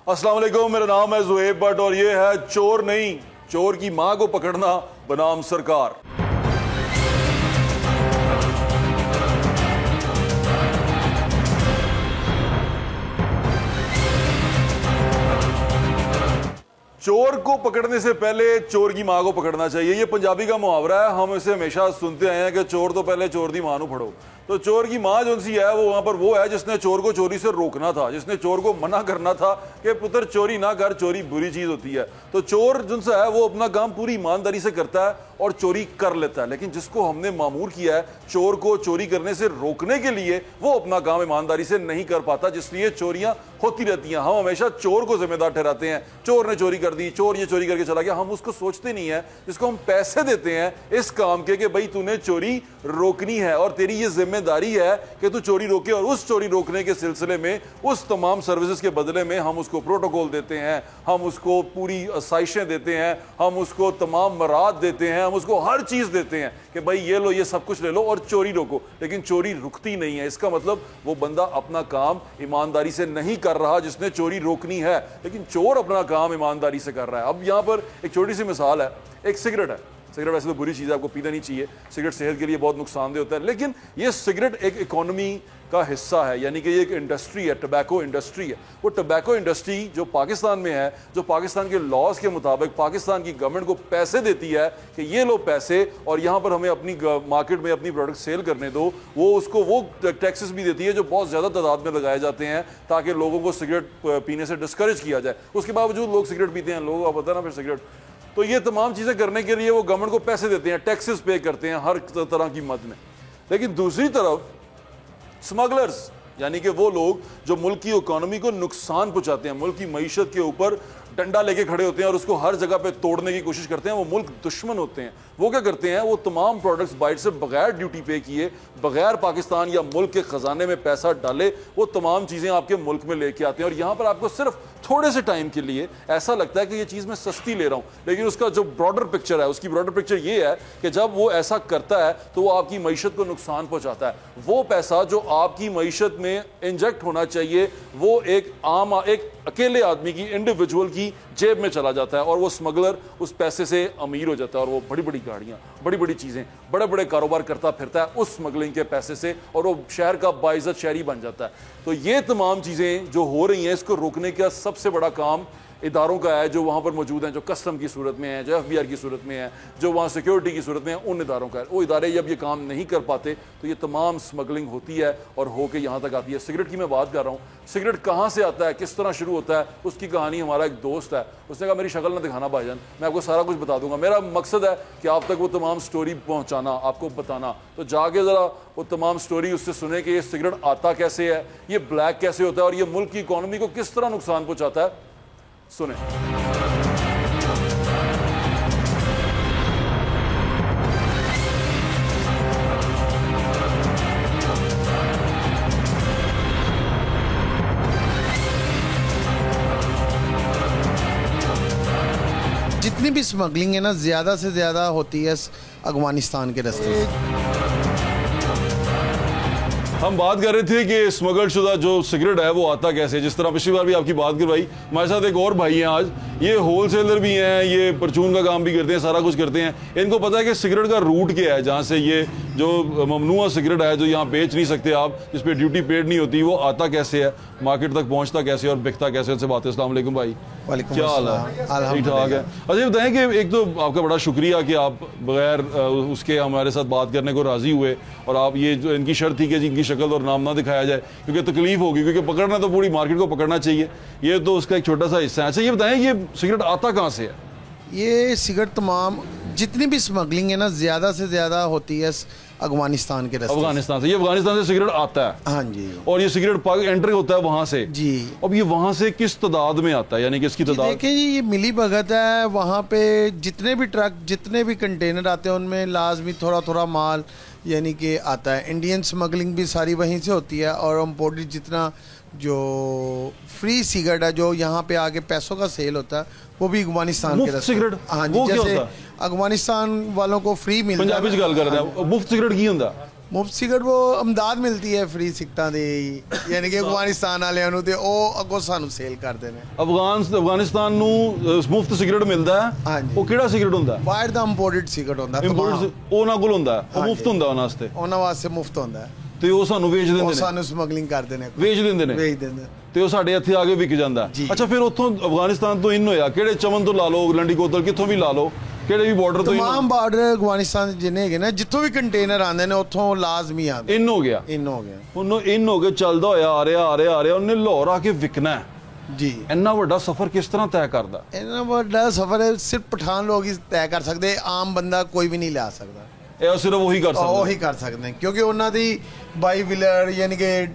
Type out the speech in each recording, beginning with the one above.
अस्सलाम वालेकुम, मेरा नाम है ज़ुहैब भट्ट और ये है चोर नहीं, चोर की मां को पकड़ना बनाम सरकार। चोर को पकड़ने से पहले चोर की मां को पकड़ना चाहिए, ये पंजाबी का मुहावरा है। हम इसे हमेशा सुनते आए हैं कि चोर तो पहले चोर दी मां नू फड़ो। तो चोर की मां जो सी है वो वहां पर वो है जिसने चोर को चोरी से रोकना था, जिसने चोर को मना करना था कि पुत्र चोरी ना कर, चोरी बुरी चीज होती है। तो चोर जिनसे है वो अपना काम पूरी ईमानदारी से करता है और चोरी कर लेता है। लेकिन जिसको हमने मामूर किया है चोर को चोरी करने से रोकने के लिए, वो अपना काम ईमानदारी से नहीं कर पाता, जिसलिए चोरियां होती रहती हैं। हम हमेशा चोर को जिम्मेदार ठहराते हैं, चोर ने चोरी कर दी, चोर ये चोरी करके चला गया। हम उसको सोचते नहीं है जिसको हम पैसे देते हैं इस काम के कि भाई तूने चोरी रोकनी है और तेरी ये जिम्मेदारी है कि तू चोरी रोके। और उस चोरी रोकने के सिलसिले में उस तमाम सर्विसेज के बदले में हम उसको प्रोटोकॉल देते हैं, हम उसको पूरी आसाइशें देते हैं, हम उसको तमाम मराद देते हैं, हम उसको हर चीज देते हैं कि भाई ये लो, ये सब कुछ ले लो और चोरी रोको। लेकिन चोरी रुकती नहीं है। इसका मतलब वो बंदा अपना काम ईमानदारी से नहीं कर रहा जिसने चोरी रोकनी है, लेकिन चोर अपना काम ईमानदारी से कर रहा है। अब यहां पर एक छोटी सी मिसाल है, एक सिगरेट है। सिगरेट वैसे तो बुरी चीज़ है, आपको पीना नहीं चाहिए, सिगरेट सेहत के लिए बहुत नुकसानदेह होता है। लेकिन ये सिगरेट एक इकोनॉमी का हिस्सा है, यानी कि ये एक इंडस्ट्री है, टबैको इंडस्ट्री है। वो टबैको इंडस्ट्री जो पाकिस्तान में है, जो पाकिस्तान के लॉज के मुताबिक पाकिस्तान की गवर्नमेंट को पैसे देती है कि ये लो पैसे और यहाँ पर हमें अपनी मार्केट में अपनी प्रोडक्ट सेल करने दो, वो उसको वो टैक्सेस भी देती है जो बहुत ज़्यादा तादाद में लगाए जाते हैं ताकि लोगों को सिगरेट पीने से डिस्करेज किया जाए। उसके बावजूद लोग सिगरेट पीते हैं, लोगों को पता है ना फिर सिगरेट। तो ये तमाम चीज़ें करने के लिए वो गवर्नमेंट को पैसे देते हैं, टैक्सेस पे करते हैं हर तरह की मद में। लेकिन दूसरी तरफ स्मगलर्स, यानी कि वो लोग जो मुल्क की इकोनॉमी को नुकसान पहुंचाते हैं, मुल्क की मईशत के ऊपर डंडा लेके खड़े होते हैं और उसको हर जगह पे तोड़ने की कोशिश करते हैं, वो मुल्क दुश्मन होते हैं। वो क्या करते हैं, वो तमाम प्रोडक्ट्स बाइट से बगैर ड्यूटी पे किए, बगैर पाकिस्तान या मुल्क के खजाने में पैसा डाले, वो तमाम चीज़ें आपके मुल्क में लेके आते हैं। और यहाँ पर आपको सिर्फ थोड़े से टाइम के लिए ऐसा लगता है कि ये चीज़ मैं सस्ती ले रहा हूँ, लेकिन उसका जो ब्रॉडर पिक्चर है, उसकी ब्रॉडर पिक्चर ये है कि जब वो ऐसा करता है तो वो आपकी मईशत को नुकसान पहुँचाता है। वो पैसा जो आपकी मईशत में इंजेक्ट होना चाहिए वो एक आम, एक अकेले आदमी की, इंडिविजुअल की जेब में चला जाता है और वो स्मगलर उस पैसे से अमीर हो जाता है और वो बड़ी बड़ी गाड़ियाँ, बड़ी बड़ी चीज़ें, बड़े बड़े कारोबार करता फिरता है उस स्मगलिंग के पैसे से और वो शहर का बाइज़्ज़त शहरी बन जाता है। तो ये तमाम चीज़ें जो हो रही हैं, इसको रोकने का सबसे बड़ा काम इदारों का है जो वहाँ पर मौजूद हैं, जो कस्टम की सूरत में है, जो FBI की सूरत में है, जो वहाँ सिक्योरिटी की सूरत में है, उन इदारों का है। वो इदारे जब ये काम नहीं कर पाते तो ये तमाम स्मगलिंग होती है और होके यहाँ तक आती है। सिगरेट की मैं बात कर रहा हूँ, सिगरेट कहाँ से आता है, किस तरह शुरू होता है, उसकी कहानी हमारा एक दोस्त है, उसने कहा मेरी शक्ल ना दिखाना भाईजान, मैं आपको सारा कुछ बता दूंगा। मेरा मकसद है कि आप तक वो तमाम स्टोरी पहुँचाना, आपको बताना। तो जाके ज़रा वो तमाम स्टोरी उससे सुने कि ये सिगरेट आता कैसे है, ये ब्लैक कैसे होता है और ये मुल्क की इकॉनमी को किस तरह नुकसान पहुँचाता है। सुने। जितनी भी स्मगलिंग है ना, ज़्यादा से ज़्यादा होती है अफगानिस्तान के रास्ते से। हम बात कर रहे थे कि स्मगल शुदा जो सिगरेट है वो आता कैसे, जिस तरह पिछली बार भी आपकी बात करवाई। हमारे साथ एक और भाई हैं आज, ये होलसेलर भी हैं, ये परचून का काम भी करते हैं, सारा कुछ करते हैं। इनको पता है कि सिगरेट का रूट क्या है, जहाँ से ये जो ममनुआ सिगरेट है जो यहाँ बेच नहीं सकते आप, जिस पर ड्यूटी पेड नहीं होती, वो आता कैसे है, मार्केट तक पहुँचता कैसे और बिकता कैसे। उनसे बात है। अस्सलाम वालेकुम भाई, क्या हाल है? ठीक ठाक है। अच्छा बताएं कि एक तो आपका बड़ा शुक्रिया कि आप बगैर उसके हमारे साथ बात करने को राजी हुए और आप ये जो इनकी शर्त थी कि जिनकी शक्ल और नाम ना दिखाया जाए क्योंकि तकलीफ होगी, क्योंकि पकड़ना तो पूरी मार्केट को पकड़ना चाहिए, ये तो उसका एक छोटा सा हिस्सा है। अच्छा ये बताएं ये सिगरेट आता कहाँ से है? ये सिगरेट तमाम जितनी भी स्मगलिंग है ना, ज़्यादा से ज़्यादा होती है अफगानिस्तान के रास्ते। अफगानिस्तान से, ये अफगानिस्तान से सिगरेट आता है? हाँ जी। और ये सिगरेट पाक एंट्री होता है वहां से जी। अब ये वहां से किस तादाद में आता है, यानी कि इसकी तादाद? देखिए ये मिली भगत है, वहाँ पे जितने भी ट्रक, जितने भी कंटेनर आते हैं उनमें लाजमी थोड़ा थोड़ा माल यानी कि आता है। इंडियन स्मगलिंग भी सारी वहीं से होती है और इम्पोर्टेड जितना जो फ्री सिगरेट है जो यहाँ पे आके पैसों का सेल होता है वो भी अफगानिस्तान के रास्ते। हाँ जी, जैसे अफगानिस्तान वालों को फ्री मिलता है। पंजाबी गल कर रहे हैं, मुफ्त सिगरेट की होता? ਮੁਫਤ ਸਿਗਰਟ ਉਹ ਅਮਦਾਦ ਮਿਲਦੀ ਹੈ ਫ੍ਰੀ ਸਿਗਟਾਂ ਦੀ, ਯਾਨੀ ਕਿ ਅਫਗਾਨਿਸਤਾਨ ਵਾਲਿਆਂ ਨੂੰ, ਤੇ ਉਹ ਅੱਗੋਂ ਸਾਨੂੰ ਸੇਲ ਕਰਦੇ ਨੇ। ਅਫਗਾਨਿਸਤਾਨ ਨੂੰ ਮੁਫਤ ਸਿਗਰਟ ਮਿਲਦਾ ਹੈ। ਹਾਂਜੀ। ਉਹ ਕਿਹੜਾ ਸਿਗਰਟ ਹੁੰਦਾ? ਬਾਹਰ ਦਾ ਇੰਪੋਰਟਡ ਸਿਗਰਟ ਹੁੰਦਾ, ਉਹਨਾਂ ਕੋਲ ਹੁੰਦਾ, ਉਹ ਮੁਫਤ ਹੁੰਦਾ ਉਹਨਾਂ ਵਾਸਤੇ, ਉਹਨਾਂ ਵਾਸਤੇ ਮੁਫਤ ਹੁੰਦਾ, ਤੇ ਉਹ ਸਾਨੂੰ ਵੇਚ ਦਿੰਦੇ ਨੇ, ਸਾਨੂੰ ਸਮਗਲਿੰਗ ਕਰਦੇ ਨੇ, ਵੇਚ ਦਿੰਦੇ ਨੇ, ਤੇ ਉਹ ਸਾਡੇ ਇੱਥੇ ਆ ਕੇ ਵਿਕ ਜਾਂਦਾ। ਅੱਛਾ, ਫਿਰ ਉੱਥੋਂ ਅਫਗਾਨਿਸਤਾਨ ਤੋਂ ਇਨ ਹੋਇਆ ਕਿਹੜੇ ਚਮਨ ਤੋਂ ਲਾ ਲਓ, ਲੰਡੀ ਕੋਤਲ, ਕਿੱਥੋਂ ਵੀ ਲਾ ਲਓ, ਕਿਹੜੇ ਵੀ ਬਾਰਡਰ ਤੋਂ, ਤਮਾਮ ਬਾਰਡਰ ਅਫਗਾਨਿਸਤਾਨ ਜਿੰਨੇ ਹੈਗੇ ਨੇ, ਜਿੱਥੋਂ ਵੀ ਕੰਟੇਨਰ ਆਉਂਦੇ ਨੇ ਉੱਥੋਂ ਲਾਜ਼ਮੀ ਆਉਂਦੇ। ਇਨ ਹੋ ਗਿਆ, ਉਹਨੂੰ ਇਨ ਹੋ ਕੇ ਚੱਲਦਾ ਹੋਇਆ ਆ ਰਿਹਾ ਉਹਨੇ ਲਾਹੌਰ ਆ ਕੇ ਵਿਕਣਾ ਜੀ। ਇੰਨਾ ਵੱਡਾ ਸਫ਼ਰ ਕਿਸ ਤਰ੍ਹਾਂ ਤੈਅ ਕਰਦਾ? ਇੰਨਾ ਵੱਡਾ ਸਫ਼ਰ ਸਿਰਫ ਪਠਾਨ ਲੋਕ ਹੀ ਤੈਅ ਕਰ ਸਕਦੇ, ਆਮ ਬੰਦਾ ਕੋਈ ਵੀ ਨਹੀਂ ਲਿਆ ਸਕਦਾ। ਇਹ ਸਿਰਫ ਉਹੀ ਕਰ ਸਕਦੇ ਨੇ, ਕਿਉਂਕਿ ਉਹਨਾਂ ਦੀ ਬਾਈ ਵੀਲਰ ਯਾਨੀ ਕਿ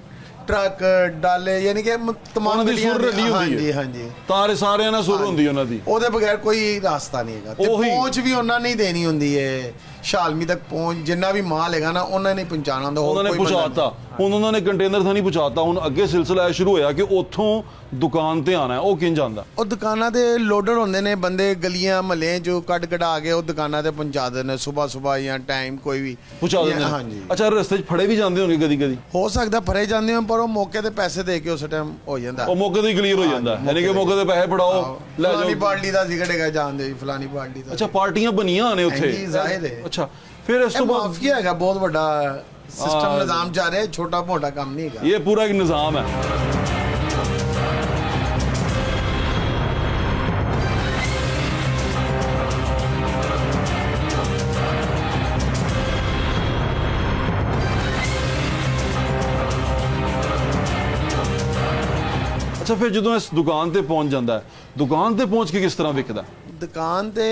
ਟਰੱਕ ਡਾਲੇ, ਯਾਨੀ ਕਿ ਤਮਾਮ ਸੁਰ ਰਲੀ ਹੁੰਦੀ ਹੈ। ਹਾਂਜੀ, ਤਾਂ ਸਾਰਿਆਂ ਨਾਲ ਸੁਰ ਹੁੰਦੀ ਉਹਨਾਂ ਦੀ, ਉਹਦੇ ਬਗੈਰ ਕੋਈ ਰਾਸਤਾ ਨਹੀਂ ਹੈਗਾ। ਤੇ ਪਹੁੰਚ ਵੀ ਉਹਨਾਂ ਨੇ ਦੇਣੀ ਹੁੰਦੀ ਹੈ, ਸ਼ਾਲਮੀ ਤੱਕ ਪਹੁੰਚ, ਜਿੰਨਾ ਵੀ ਮਾਲ ਹੈਗਾ ਨਾ ਉਹਨਾਂ ਨੇ ਪਹੁੰਚਾਉਣਾ ਹੁੰਦਾ, ਉਹਨਾਂ ਨੇ ਪਹੁੰਚਾਤਾ। ਹੁਣ ਉਹਨਾਂ ਨੇ ਕੰਟੇਨਰ ਤਾਂ ਨਹੀਂ ਪਹੁੰਚਾਤਾ, ਹੁਣ ਅੱਗੇ ਸਿਲਸਿਲਾ ਸ਼ੁਰੂ ਹੋਇਆ ਕਿ ਉੱਥੋਂ ਦੁਕਾਨ ਤੇ ਆਣਾ। ਉਹ ਕਿੰਜ ਆਉਂਦਾ? ਉਹ ਦੁਕਾਨਾਂ ਤੇ ਲੋਡਰ ਹੁੰਦੇ ਨੇ ਬੰਦੇ, ਗਲੀਆਂ ਮਹੱਲੇ ਜੋ ਕੱਢ ਕਢਾ ਕੇ ਉਹ ਦੁਕਾਨਾਂ ਤੇ ਪਹੁੰਚਾ ਦਿੰਦੇ ਨੇ, ਸਵੇਰ ਜਾਂ ਟਾਈਮ ਕੋਈ ਵੀ ਪਹੁੰਚਾ ਦਿੰਦੇ ਨੇ। ਹਾਂਜੀ। ਅੱਛਾ, ਰਸਤੇ 'ਚ ਫੜੇ ਵੀ ਜਾਂਦੇ ਹੋਣਗੇ ਕਦੀ ਹੋ ਸਕਦਾ ਫੜੇ ਜਾਂਦੇ ਹੋ, ਪਰ ਉਹ ਮੌਕੇ ਤੇ ਪੈਸੇ ਦੇ ਕੇ ਉਸ ਟਾਈਮ ਹੋ ਜਾਂਦਾ, ਉਹ ਮੌਕੇ ਤੇ ਕਲੀਅਰ ਹੋ ਜਾਂਦਾ, ਯਾਨੀ ਕਿ ਮੌਕੇ ਤੇ ਪੈਸੇ ਫੜਾਓ, ਲੈ ਜਾਓ, ਫਲਾਨੀ ਪਾਰਟੀ ਦਾ ਸਿਗਰਟ ਹੈਗਾ, ਜਾਣਦੇ ਫਲਾਨੀ ਪਾਰਟੀ ਦਾ। ਅੱਛਾ, ਪਾਰਟੀਆਂ ਬਣੀਆਂ ਨੇ ਉੱਥੇ, ਜ਼ਾਹਿਰ ਹੈ। ਅੱਛਾ, ਫਿਰ ਇਸ ਤੋਂ ਬਾਅਦ ਮਾਫੀਆ ਹੈਗਾ, ਬਹੁਤ ਵੱਡਾ ਸਿਸਟਮ ਨਿਜ਼ਾਮ ਜਾ ਰਿਹਾ, ਛੋਟਾ ਮੋਟਾ ਕੰਮ ਨਹੀਂ ਹੈਗਾ, ਇਹ ਪੂਰਾ ਇੱਕ ਨਿਜ਼ਾਮ ਹੈ। ਅੱਛਾ, ਫਿਰ ਜਦੋਂ ਇਸ ਦੁਕਾਨ ਤੇ ਪਹੁੰਚ ਜਾਂਦਾ, ਦੁਕਾਨ ਤੇ ਪਹੁੰਚ ਕੇ ਕਿਸ ਤਰ੍ਹਾਂ ਵਿਕਦਾ? ਦੁਕਾਨ ਤੇ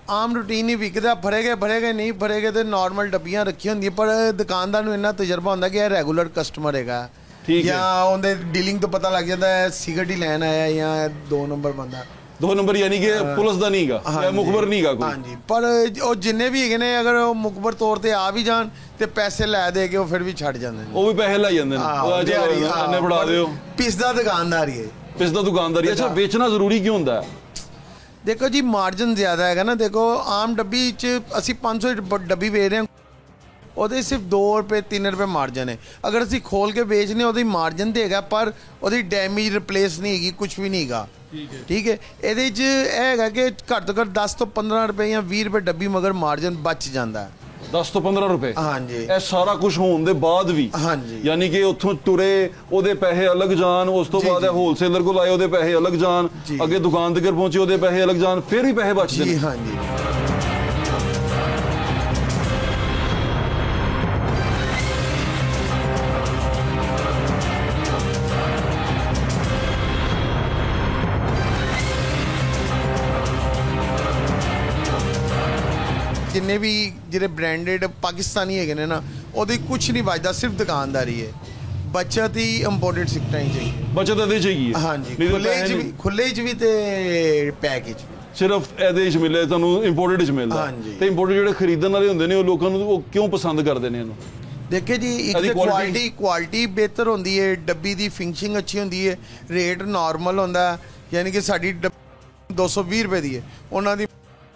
ਆਮ ਰੂਟੀਨ ਹੀ ਵਿਕਦਾ, ਭਰੇਗੇ ਨਹੀਂ ਭਰੇਗੇ ਤੇ ਨਾਰਮਲ ਡੱਬੀਆਂ ਰੱਖੀਆਂ ਹੁੰਦੀਆਂ, ਪਰ ਦੁਕਾਨਦਾਰ ਨੂੰ ਇੰਨਾ ਤਜਰਬਾ ਹੁੰਦਾ ਕਿ ਇਹ ਰੈਗੂਲਰ ਕਸਟਮਰ ਹੈਗਾ, ਜਾਂ ਉਹਦੇ ਡੀਲਿੰਗ ਤੋਂ ਪਤਾ ਲੱਗ ਜਾਂਦਾ ਹੈ ਸਿਗਰਟ ਹੀ ਲੈਣ ਆਇਆ ਜਾਂ 2 ਨੰਬਰ ਬੰਦਾ। 2 ਨੰਬਰ ਯਾਨੀ ਕਿ ਪੁਲਿਸ ਦਾ ਨਹੀਂਗਾ, ਮੁਖਬਰ ਨਹੀਂਗਾ ਕੋਈ। ਹਾਂਜੀ, ਪਰ ਉਹ ਜਿੰਨੇ ਵੀ ਹੈਗੇ ਨੇ, ਅਗਰ ਉਹ ਮੁਖਬਰ ਤੌਰ ਤੇ ਆ ਵੀ ਜਾਣ ਤੇ ਪੈਸੇ ਲੈ ਦੇ ਕੇ ਉਹ ਫਿਰ ਵੀ ਛੱਡ ਜਾਂਦੇ ਨੇ, ਉਹ ਵੀ ਪੈਸੇ ਲੈ ਜਾਂਦੇ ਨੇ, ਆਨੇ ਫੜਾ ਦਿਓ। ਪਿਸਦਾ ਦੁਕਾਨਦਾਰੀ ਹੈ, ਪਿਸਦਾ ਦੁਕਾਨਦਾਰੀ। ਅੱਛਾ, ਵੇਚਣਾ ਜ਼ਰੂਰੀ ਕਿਉਂ ਹੁੰਦਾ ਹੈ? ਦੇਖੋ ਜੀ, ਮਾਰਜਨ ਜ਼ਿਆਦਾ ਹੈਗਾ ਨਾ। ਦੇਖੋ, ਆਮ ਡੱਬੀ 'ਚ ਅਸੀਂ 500 ਡੱਬੀ ਵੇਚ ਰਹੇ ਹਾਂ, ਉਹਦੇ ਸਿਰਫ 2 ਰੁਪਏ 3 ਰੁਪਏ ਮਾਰਜਨ ਹੈ। ਅਗਰ ਅਸੀਂ ਖੋਲ ਕੇ ਵੇਚਨੇ ਉਹਦੀ ਮਾਰਜਨ ਤੇ ਹੈਗਾ, ਪਰ ਉਹਦੀ ਡੈਮੇਜ ਰਿਪਲੇਸ ਨਹੀਂ ਹੈਗੀ, ਕੁਝ ਵੀ ਨਹੀਂ ਹੈਗਾ। ਠੀਕ ਹੈ, ਇਹਦੇ 'ਚ ਇਹ ਹੈਗਾ ਕਿ ਘੱਟ ਤੋਂ ਘੱਟ 10 ਤੋਂ 15 ਰੁਪਏ ਜਾਂ 20 ਰੁਪਏ ਡੱਬੀ ਮਗਰ ਮਾਰਜਨ ਬਚ ਜਾਂਦਾ। 10 ਤੋਂ 15 ਰੁਪਏ? ਹਾਂਜੀ। ਇਹ ਸਾਰਾ ਕੁਝ ਹੋਣ ਦੇ ਬਾਅਦ ਵੀ? ਹਾਂਜੀ। ਯਾਨੀ ਕਿ ਉੱਥੋਂ ਤੁਰੇ ਉਹਦੇ ਪੈਸੇ ਅਲੱਗ ਜਾਣ, ਉਸ ਤੋਂ ਬਾਅਦ ਹੋਲਸੇਲਰ ਕੋਲ ਆਏ ਉਹਦੇ ਪੈਸੇ ਅਲੱਗ ਜਾਣ, ਅੱਗੇ ਦੁਕਾਨ ਤੱਕ ਪਹੁੰਚੇ ਉਹਦੇ ਪੈਸੇ ਅਲੱਗ ਜਾਣ, ਫਿਰ ਵੀ ਪੈਸੇ ਬਚਦੇ ਨੇ। ਹਾਂਜੀ। ਜਿੰਨੇ ਵੀ ਜਿਹੜੇ ਬ੍ਰਾਂਡਡ ਪਾਕਿਸਤਾਨੀ ਹੈਗੇ ਨੇ ਨਾ, ਉਹਦੀ ਕੁਝ ਨਹੀਂ ਬਚਦਾ, ਸਿਰਫ ਦੁਕਾਨਦਾਰੀ ਹੈ। ਬੱਚਤ ਹੀ ਇੰਪੋਰਟਡ ਸਿਗਰਟਾਂ ਹੀ ਚਾਹੀਏ, ਬੱਚਤ ਇਹਦੇ ਚਾਹੀਏ। ਹਾਂਜੀ, ਖੁੱਲੇ 'ਚ ਵੀ ਤੇ ਪੈਕ 'ਚ ਵੀ, ਸਿਰਫ ਇਹਦੇ 'ਚ ਮਿਲੇ ਤੁਹਾਨੂੰ, ਇੰਪੋਰਟਡ 'ਚ ਮਿਲਦਾ। ਤੇ ਇੰਪੋਰਟਡ ਜਿਹੜੇ ਖਰੀਦਣ ਵਾਲੇ ਹੁੰਦੇ ਨੇ, ਉਹ ਲੋਕਾਂ ਨੂੰ ਉਹ ਕਿਉਂ ਪਸੰਦ ਕਰਦੇ ਨੇ ਇਹਨੂੰ? ਦੇਖੇ ਜੀ, ਇੱਕ ਤਾਂ ਕੁਆਲਿਟੀ ਬਿਹਤਰ ਹੁੰਦੀ ਹੈ, ਡੱਬੀ ਦੀ ਫਿਨਿਸ਼ਿੰਗ ਅੱਛੀ ਹੁੰਦੀ ਹੈ, ਰੇਟ ਨਾਰਮਲ ਹੁੰਦਾ, ਯਾਨੀ ਕਿ ਸਾਡੀ 220 ਰੁਪਏ ਦੀ ਹੈ, ਉਹਨਾਂ ਦੀ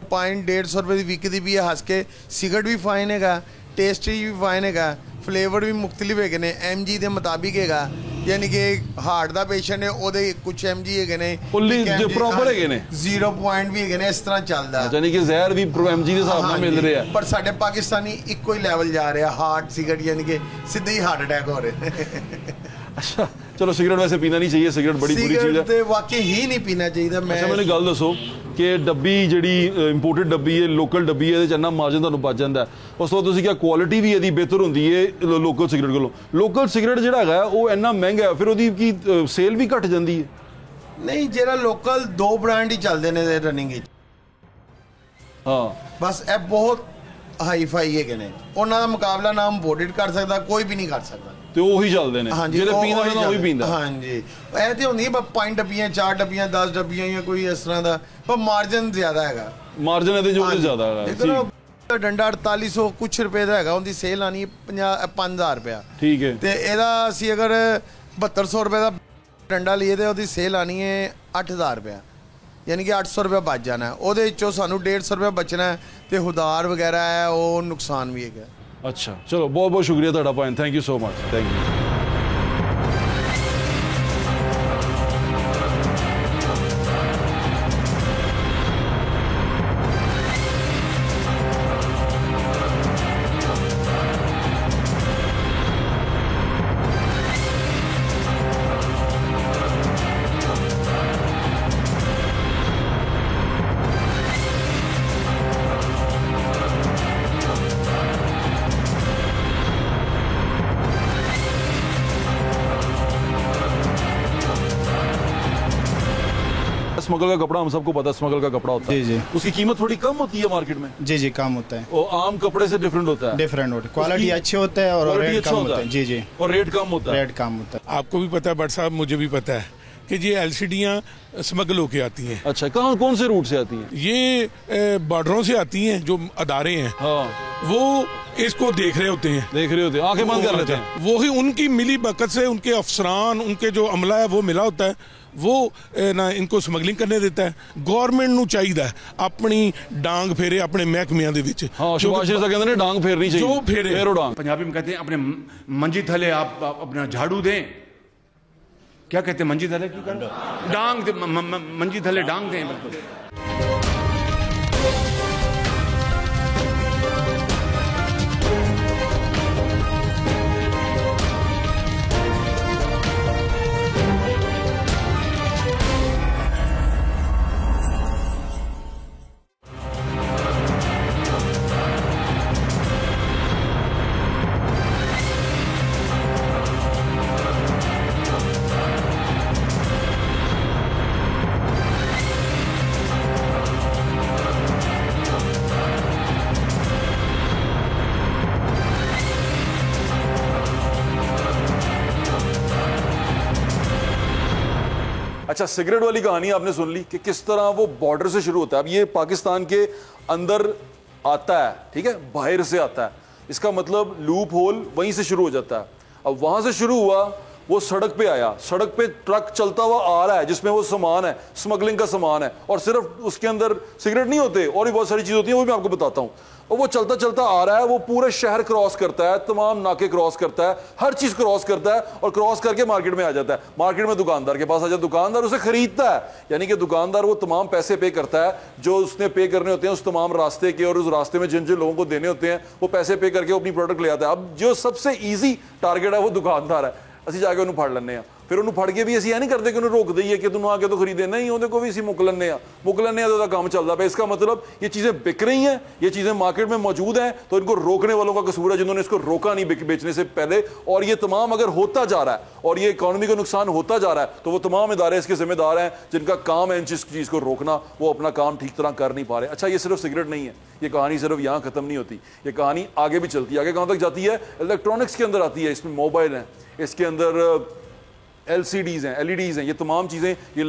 150 ਰੁਪਏ ਦੀ ਵਿਕਦੀ ਵੀ ਹੈ। ਹੱਸ ਕੇ ਸਿਗਰਟ ਵੀ ਫਾਈਨ ਹੈਗਾ, ਟੇਸਟੀ ਵੀ ਫਾਈਨ ਹੈਗਾ, ਫਲੇਵਰ ਵੀ ਮੁਖਤਲਿਫ ਹੈਗੇ ਨੇ, MG ਦੇ ਮੁਤਾਬਿਕ ਹੈਗਾ, ਯਾਨੀ ਕਿ ਹਾਰਟ ਦਾ ਪੇਸ਼ੈਂਟ ਹੈ ਉਹਦੇ ਕੁਝ MG ਹੈਗੇ ਨੇ, ਪ੍ਰੋਪਰ ਹੈਗੇ ਨੇ, 0 ਪੁਆਇੰਟ ਵੀ ਹੈਗੇ ਨੇ, ਇਸ ਤਰ੍ਹਾਂ ਚੱਲਦਾ, ਯਾਨੀ ਕਿ ਜ਼ਹਿਰ ਵੀ MG ਦੇ ਹਿਸਾਬ ਨਾਲ ਮਿਲ ਰਿਹਾ। ਪਰ ਸਾਡੇ ਪਾਕਿਸਤਾਨੀ ਇੱਕੋ ਹੀ ਲੈਵਲ ਜਾ ਰਿਹਾ, ਹਾਰਟ ਸਿਗਰਟ, ਯਾਨੀ ਕਿ ਸਿੱਧੇ ਹੀ ਹਾਰਟ ਅਟੈਕ ਹੋ ਰਹੇ। ਅੱਛਾ, ਚਲੋ, ਸਿਗਰਟ ਵੈਸੇ ਪੀਣਾ ਨਹੀਂ ਚਾਹੀਏ, ਸਿਗਰਟ ਬੜੀ ਬੁਰੀ ਚੀਜ਼ ਹੈ, ਸਿਗਰਟ ਤੇ ਵਾਕਈ ਹੀ ਨਹੀਂ ਪੀਣਾ ਚਾਹੀਦਾ। ਅੱਛਾ, ਮੈਨੂੰ ਗੱਲ ਦੱਸੋ ਕਿ ਡੱਬੀ ਜਿਹੜੀ ਇੰਪੋਰਟਡ ਡੱਬੀ ਹੈ, ਲੋਕਲ ਡੱਬੀ ਹੈ, ਇਹਦੇ 'ਚ ਇੰਨਾ ਮਾਰਜਨ ਤੁਹਾਨੂੰ ਬਚ ਜਾਂਦਾ। ਉਸ ਤੋਂ ਬਾਅਦ ਤੁਸੀਂ ਕਿਹਾ ਕੁਆਲਿਟੀ ਵੀ ਇਹਦੀ ਬਿਹਤਰ ਹੁੰਦੀ ਹੈ ਲੋਕਲ ਸਿਗਰਟ ਕੋਲੋਂ। ਲੋਕਲ ਸਿਗਰਟ ਜਿਹੜਾ ਹੈਗਾ ਉਹ ਇੰਨਾ ਮਹਿੰਗਾ, ਫਿਰ ਉਹਦੀ ਕੀ ਸੇਲ ਵੀ ਘਟ ਜਾਂਦੀ ਹੈ? ਨਹੀਂ, ਜਿਹੜਾ ਲੋਕਲ 2 ਬ੍ਰਾਂਡ ਹੀ ਚੱਲਦੇ ਨੇ ਰਨਿੰਗ ਵਿੱਚ, ਹਾਂ, ਬਸ ਇਹ ਬਹੁਤ ਹਾਈ ਫਾਈ ਹੈਗੇ ਨੇ, ਉਹਨਾਂ ਦਾ ਮੁਕਾਬਲਾ ਨਾ ਇੰਪੋਰਟਡ ਕਰ ਸਕਦਾ, ਕੋਈ ਵੀ ਨਹੀਂ ਕਰ ਸਕਦਾ, ਤੇ ਉਹੀ ਚੱਲਦੇ ਨੇ ਜਿਹੜੇ ਪੀਂਦਾ ਨੇ, ਉਹੀ ਪੀਂਦਾ। ਹਾਂਜੀ, ਇਹ ਤੇ ਹੁੰਦੀ ਹੈ 5 ਡੱਬੀਆਂ, 4 ਡੱਬੀਆਂ, 10 ਡੱਬੀਆਂ ਜਾਂ ਕੋਈ ਇਸ ਤਰ੍ਹਾਂ ਦਾ, ਪਰ ਮਾਰਜਨ ਜ਼ਿਆਦਾ ਹੈਗਾ, ਮਾਰਜਨ ਇਹਦੇ ਜੋ ਜ਼ਿਆਦਾ ਹੈਗਾ। ਡੰਡਾ 4800 ਕੁਛ ਰੁਪਏ ਦਾ ਹੈਗਾ, ਉਹਦੀ ਸੇਲ ਆਣੀ 5000 ਰੁਪਇਆ। ਠੀਕ ਹੈ, ਤੇ ਇਹਦਾ ਅਸੀਂ ਅਗਰ 7200 ਰੁਪਏ ਦਾ ਡੰਡਾ ਲਈਏ ਤੇ ਉਹਦੀ ਸੇਲ ਆਣੀ ਹੈ 8000 ਰੁਪਇਆ, ਯਾਨੀ ਕਿ 800 ਰੁਪਇਆ ਬਚ ਜਾਣਾ। ਉਹਦੇ ਵਿੱਚੋਂ ਸਾਨੂੰ 150 ਰੁਪਇਆ ਬਚਣਾ, ਤੇ ਹੁਦਾਰ ਵਗੈਰਾ ਹੈ ਉਹ ਨੁਕਸਾਨ ਵੀ ਹੈਗਾ। अच्छा चलो, बहुत बहुत शुक्रिया ਤੁਹਾਡਾ point, thank you so much, thank you. Smuggle का कपड़ा हम सबको पता है, स्मगल का कपड़ा होता है, जी जी, उसकी कीमत थोड़ी कम होती है मार्केट में। जी जी, कम होता है, वो आम कपड़े से डिफरेंट होता है, डिफरेंट होता है, क्वालिटी अच्छे होता है और रेट कम होता है। जी जी, और रेट कम होता है, रेट कम होता है। आपको भी पता है बट साहब, मुझे भी पता है कि ये एलसीडियाँ स्मगल होके आती हैं। अच्छा, कहाँ कौन से रूट से आती हैं? ये बॉर्डरों से आती हैं, जो अदारे हैं हाँ, वो इसको देख रहे होते हैं, आंखें बंद कर लेते हैं। वही उनकी मिली बरकत से उनके अफसरान, उनके जो अमला है वो मिला होता है, वो ना इनको समगलिंग करने देता है। गवर्नमेंट ਨੂੰ ਚਾਹੀਦਾ ਆਪਣੀ ਡਾਂਗ ਫੇਰੇ ਆਪਣੇ ਮਹਿਕਮਿਆਂ ਦੇ ਵਿੱਚ। हाँ, सुभाष जी कहते हैं डांग फेरनी चाहिए, जो फेरे फेरो डांग। पंजाबी में कहते हैं अपने मंजी थले आप अपना झाड़ू दें, क्या कहते हैं मंजी थले की डांग मंजी थले डांग दें, बिल्कुल। अच्छा, सिगरेट वाली कहानी आपने सुन ली कि किस तरह वो बॉर्डर से शुरू होता है। अब ये पाकिस्तान के अंदर आता है, ठीक है, बाहर से आता है, इसका मतलब लूप होल वहीं से शुरू हो जाता है। अब वहां से शुरू हुआ, वो सड़क पे आया, सड़क पे ट्रक चलता हुआ आ रहा है जिसमें वो सामान है, स्मगलिंग का सामान है, और सिर्फ उसके अंदर सिगरेट नहीं होते, और भी बहुत सारी चीज़ होती है, वो भी मैं आपको बताता हूँ। और वो चलता चलता आ रहा है, वो पूरे शहर क्रॉस करता है, तमाम नाके क्रॉस करता है, हर चीज़ क्रॉस करता है, और क्रॉस करके मार्केट में आ जाता है। मार्केट में दुकानदार के पास आ जाता है, दुकानदार उसे खरीदता है, यानी कि दुकानदार वो तमाम पैसे पे करता है जो उसने पे करने होते हैं उस तमाम रास्ते के, और उस रास्ते में जिन जिन लोगों को देने होते हैं वो पैसे पे करके अपनी प्रोडक्ट ले आता है। अब जो सबसे ईजी टारगेट है वो दुकानदार है, ਅਸੀਂ ਜਾ ਕੇ ਉਹਨੂੰ ਫੜ ਲੈਂਦੇ ਆ, ਫਿਰ ਉਹਨੂੰ ਫੜ ਕੇ ਵੀ ਅਸੀਂ ਇਹ ਨਹੀਂ ਕਰਦੇ ਕਿ ਉਹਨੂੰ रोक दईए कि तुम आके तो खरीदे, नहीं ਉਹਦੇ को भी ਅਸੀਂ ਮੁੱਕ ਲੈਂਦੇ ਆ तो ਉਹਦਾ काम चलता है। इसका मतलब ये चीज़ें बिक रही हैं, ये चीज़ें मार्केट में मौजूद हैं, तो इनको रोकने वालों का कसूर है जिन्होंने इसको रोका नहीं बेचने से पहले। और ये तमाम अगर होता जा रहा है और ये इकॉनमी को नुकसान होता जा रहा है, तो वो तमाम इदारे इसके जिम्मेदार हैं जिनका काम है इन चीज़ को रोकना, वो अपना काम ठीक तरह कर नहीं पा रहे। अच्छा, ये सिर्फ सिगरेट नहीं है, ये कहानी सिर्फ यहाँ ख़त्म नहीं होती, ये कहानी आगे भी चलती है। आगे कहाँ तक जाती है? इलेक्ट्रॉनिक्स के अंदर आती है, इसमें मोबाइल हैं, इसके अंदर LCDs हैं, LEDs हैं, ये तमाम चीज़ें, ये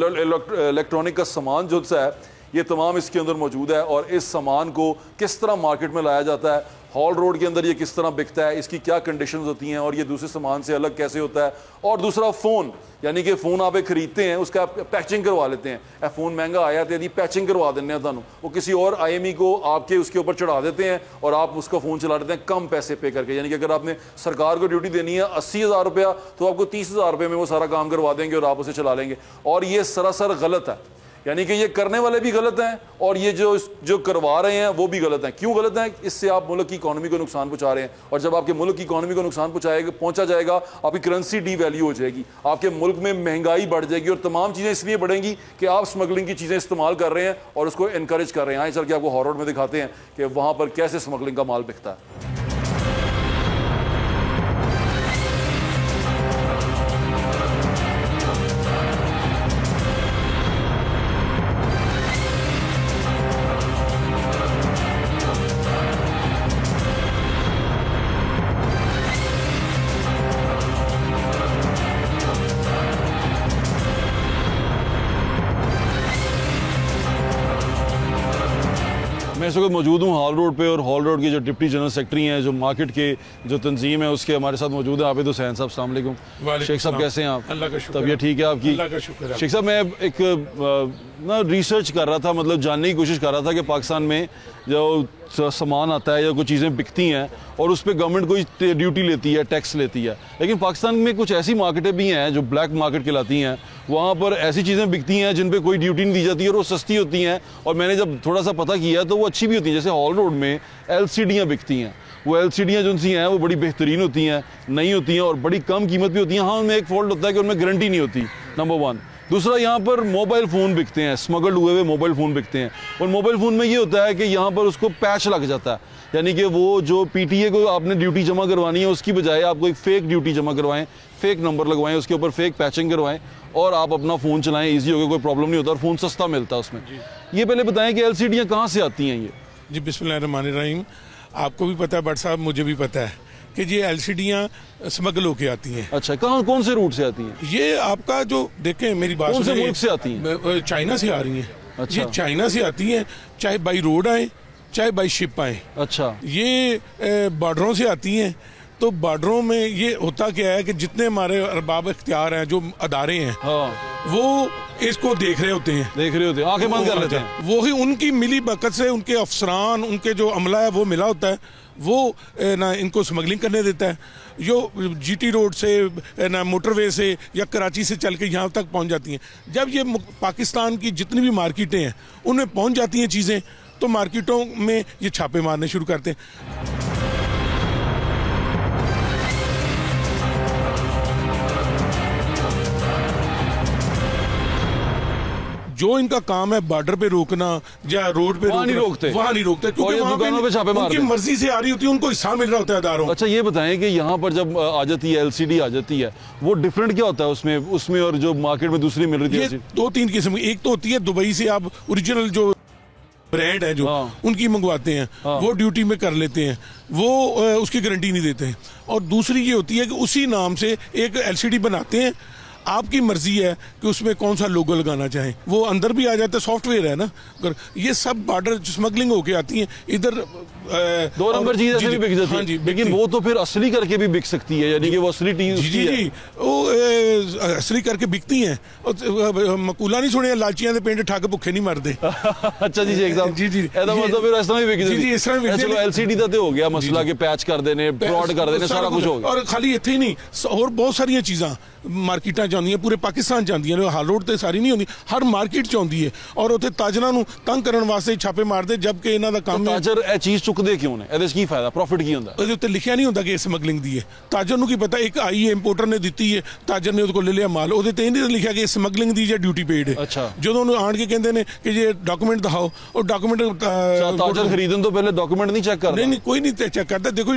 इलेक्ट्रॉनिक का सामान जो सा है, ये तमाम इसके अंदर मौजूद है। और इस सामान को किस तरह मार्केट में लाया जाता है, हॉल रोड के अंदर ये किस तरह बिकता है, इसकी क्या कंडीशंस होती हैं, और ये दूसरे सामान से अलग कैसे होता है। और दूसरा फ़ोन, यानी कि फ़ोन आप एक खरीदते हैं, उसका आप पैचिंग करवा लेते हैं, फ़ोन महंगा आया तो यदि पैचिंग करवा देने हैं थानू, वो किसी और IME को आपके उसके ऊपर चढ़ा देते हैं और आप उसका फ़ोन चला देते हैं कम पैसे पे करके। यानी कि अगर आपने सरकार को ड्यूटी देनी है 80,000 रुपया, तो आपको 30,000 रुपये में वो सारा काम करवा देंगे और आप उसे चला लेंगे। और ये सरासर गलत है, यानी कि ये करने वाले भी गलत हैं और ये जो करवा रहे हैं वो भी गलत हैं। क्यों गलत हैं? इससे आप मुल्क की इकॉनमी को नुकसान पहुंचा रहे हैं, और जब आपके मुल्क की इकॉनमी को नुकसान पहुंचा जाएगा, आपकी करेंसी डीवैल्यू हो जाएगी, आपके मुल्क में महंगाई बढ़ जाएगी, और तमाम चीज़ें इसलिए बढ़ेंगी कि आप स्मगलिंग की चीज़ें इस्तेमाल कर रहे हैं और उसको इनकरेज कर रहे हैं। आए चल के आपको हॉल रोड में दिखाते हैं कि वहाँ पर कैसे स्मगलिंग का माल बिकता है। मैं मैं इस वक्त मौजूद हूँ हॉल रोड पे, और हॉल रोड के जो डिप्टी जनरल सेक्रेटरी हैं, जो मार्केट के जो तंजीम है उसके हमारे साथ मौजूद है आबिद हुसैन साहब। अस्सलाम वालेकुम। शेख साहब कैसे हैं आप? अल्लाह का शुक्र। तबीयत ठीक है आपकी? अल्लाह का शुक्र। शेख साहब मैं एक ना रिसर्च कर रहा था, मतलब जानने की कोशिश कर रहा था कि पाकिस्तान में जो सामान आता है या कुछ चीज़ें बिकती हैं और उस पर गवर्नमेंट कोई ड्यूटी लेती है, टैक्स लेती है, लेकिन पाकिस्तान में कुछ ऐसी मार्केटें भी हैं जो ब्लैक मार्केट कहलाती हैं, वहाँ पर ऐसी चीज़ें बिकती हैं जिन पे कोई ड्यूटी नहीं दी जाती और वो सस्ती होती हैं, और मैंने जब थोड़ा सा पता किया तो वो अच्छी भी होती हैं। जैसे हॉल रोड में LCDयाँ बिकती हैं, वो LCDयाँ जो सी हैं वो बड़ी बेहतरीन होती हैं, नई होती हैं और बड़ी कम कीमत भी होती हैं। हाँ, उनमें एक फॉल्ट होता है कि उनमें गारंटी नहीं होती, नंबर 1। दूसरा, यहाँ पर मोबाइल फ़ोन बिकते हैं, स्मगल्ड हुए हुए मोबाइल फ़ोन बिकते हैं, और मोबाइल फ़ोन में ये होता है कि यहाँ पर उसको पैच लग जाता है, यानी कि वो जो PTA को आपने ड्यूटी जमा करवानी है उसकी बजाय आपको एक फ़ेक ड्यूटी जमा करवाएं, फ़ेक नंबर लगवाएं, उसके ऊपर फ़ेक पैचिंग करवाएं और आप अपना फ़ोन चलाएं, ईजी होकर, कोई प्रॉब्लम नहीं होता और फ़ोन सस्ता मिलता है उसमें। ये पहले बताएं कि LCDयाँ कहाँ से आती हैं ये? जी बिस्मिल्लाहिर्रहमानिर्रहीम। आपको भी पता है भट्ट साहब, मुझे भी पता है कि ये LCDयाँ स्मगल होके आती हैं। अच्छा, कहाँ कौन से रूट से आती हैं? ये आपका जो देखें, मेरी बात कौन से सुनिए, मुल्क से आती हैं? चाइना से आ रही हैं। अच्छा। ये चाइना से आती हैं, चाहे बाई रोड आए चाहे बाई शिप आए। अच्छा। ये बॉर्डरों से आती हैं। तो बॉर्डरों में ये होता क्या है कि जितने हमारे अरबाब इख्तियार हैं, जो अदारे हैं, हाँ, वो इसको देख रहे होते हैं, आंखें बंद कर लेते हैं। वो ही उनकी मिली बरकत से उनके अफसरान, उनके जो अमला है वो मिला होता है, वो ना इनको स्मगलिंग करने देता है। जो GT रोड से ना मोटरवे से या कराची से चल के यहाँ तक पहुँच जाती हैं। जब ये पाकिस्तान की जितनी भी मार्केटें हैं उनमें पहुँच जाती हैं चीज़ें, तो मार्केटों में ये छापे मारने शुरू करते हैं। जो इनका काम है बॉर्डर पे रोकना या रोड पे वहाँ नहीं रोकते, क्योंकि दुकानों पे छापे मारते हैं। उनकी मर्जी से आ रही होती है, उनको हिस्सा मिल रहा होता है अदारों। अच्छा, ये बताएं कि यहाँ पर जब आ जाती है LCD आ जाती है, वो डिफरेंट क्या होता है उसमें और जो मार्केट में दूसरी मिल रही है? थी? 2-3 किस्म की। एक तो होती है दुबई से आप ओरिजिनल जो ब्रांड है जो, हाँ, उनकी मंगवाते हैं, हाँ, वो ड्यूटी में कर लेते हैं, वो उसकी गारंटी नहीं देते हैं। और दूसरी ये होती है कि उसी नाम से एक LCD बनाते हैं, आपकी मर्जी है कि उसमें कौन सा लोगो लगाना चाहें, वो अंदर भी आ जाता है, सॉफ्टवेयर है ना। ये सब बॉर्डर स्मगलिंग होके आती हैं इधर। 2 नंबर चीज ऐसे भी बिक जाती है। हाँ जी, लेकिन वो तो फिर असली करके भी बिक सकती है, यानी कि वो असली चीज जी जी वो असली करके बिकती हैं। मकूला नहीं सुने, लाचियां दे पेंट ठा के भुखे नहीं मरते। अच्छा जी शेख साहब, जी जी ऐसा मतलब फिर इस तरह भी बिक जाती जी, इस तरह बिक चलो LCD दा ते हो गया मसला के पैच कर देने, फ्रॉड कर देने, सारा कुछ हो गया। और खाली इत्थे ही नहीं, और बहुत सारियां चीज़ां मार्केटां जांदियां, पूरे पाकिस्तान जांदियां ने। हाल रोड ते सारी नहीं होंदी, हर मार्केट च आउंदी है। और उत्थे ताजरां नूं तंग करन वास्ते छापे मारदे, जबकि इन्हां दा काम है। ताजर ਇਹ ਚੀਜ਼ ਚੁੱਕਦੇ ਕਿਉਂ ਨੇ? ਇਹਦੇ 'ਚ ਕੀ ਫਾਇਦਾ, ਪ੍ਰੋਫਿਟ ਕੀ ਹੁੰਦਾ? ਉਹਦੇ ਉੱਤੇ ਲਿਖਿਆ ਨਹੀਂ ਹੁੰਦਾ ਕਿ ਇਹ ਸਮਗਲਿੰਗ ਦੀ ਹੈ। ਤਾਜਰ ਨੂੰ ਕੀ ਪਤਾ, ਇੱਕ ਆਈ ਇੰਪੋਰਟਰ ਨੇ ਦਿੱਤੀ ਹੈ, ਤਾਜਰ ਨੇ ਉਹਦੇ ਕੋਲ ਲੈ ਲਿਆ ਮਾਲ, ਉਹਦੇ ਤੇ ਇਹ ਨਹੀਂ ਲਿਖਿਆ ਕਿ ਇਹ ਸਮਗਲਿੰਗ ਦੀ ਜਾਂ ਡਿਊਟੀ ਪੇਡ ਹੈ। ਅੱਛਾ। ਜਦੋਂ ਉਹਨੂੰ ਆਣ ਕੇ ਕਹਿੰਦੇ ਨੇ ਕਿ ਜੇ ਡਾਕੂਮੈਂਟ ਦਿਖਾਓ, ਉਹ ਡਾਕੂਮੈਂਟ ਤਾਜਰ ਖਰੀਦਣ ਤੋਂ ਪਹਿਲੇ ਡਾਕੂਮੈਂਟ ਨਹੀਂ ਚੈੱਕ ਕਰਦਾ? ਨਹੀਂ, ਕੋਈ ਨਹੀਂ ਚੈੱਕ ਕਰਦਾ। ਦੇਖੋ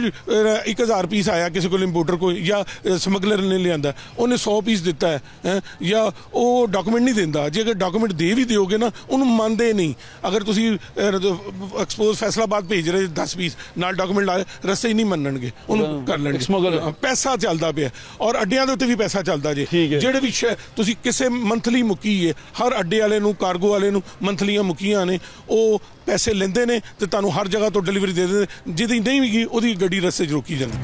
1000 ਪੀਸ ਆਇਆ ਕਿਸੇ ਕੋਲ ਇੰਪੋਰਟਰ ਕੋਲ ਜਾਂ ਸਮਗਲਰ ਨੇ ਲਿਆਂਦਾ, ਉਹਨੇ 100 ਪੀਸ ਦਿੱਤਾ ਹੈ ਜਾਂ ਉਹ ਡਾਕੂਮੈਂਟ ਨਹੀਂ ਦਿੰਦਾ। ਜੇ ਅਗਰ ਡਾਕੂਮੈਂਟ ਦੇ ਵੀ ਦਿਓਗੇ ਨਾ, ਉਹਨੂੰ ਮੰਨਦੇ ਨਹੀਂ। ਅਗਰ ਤੁਸੀਂ ਐਕਸਪੋਜ਼ ਫੈਸਲਾਬਾਦ ਭੇਜ ਰਹੇ 10 ਪੀਸ ਨਾਲ ਡਾਕੂਮੈਂਟ ਲਾ, ਰਸਤੇ ਹੀ ਨਹੀਂ ਮੰਨਣਗੇ, ਉਹਨੂੰ ਕਰ ਲੈਣਗੇ। ਪੈਸਾ ਚੱਲਦਾ ਪਿਆ, ਔਰ ਅੱਡਿਆਂ ਦੇ ਉੱਤੇ ਵੀ ਪੈਸਾ ਚੱਲਦਾ ਜੇ। ਜਿਹੜੇ ਵੀ ਤੁਸੀਂ ਕਿਸੇ ਮੰਥਲੀ ਮੁੱਕੀ ਹੈ, ਹਰ ਅੱਡੇ ਵਾਲੇ ਨੂੰ, ਕਾਰਗੋ ਵਾਲੇ ਨੂੰ ਮੰਥਲੀਆਂ ਮੁੱਕੀਆਂ ਨੇ, ਉਹ ਪੈਸੇ ਲੈਂਦੇ ਨੇ ਤੇ ਤੁਹਾਨੂੰ ਹਰ ਜਗ੍ਹਾ ਤੋਂ ਡਿਲੀਵਰੀ ਦੇ ਦਿੰਦੇ। ਜਿਹਦੀ ਨਹੀਂ ਵੀ ਉਹਦੀ ਗੱਡੀ ਰਸਤੇ 'ਚ ਰੋਕੀ ਜਾਂਦੀ।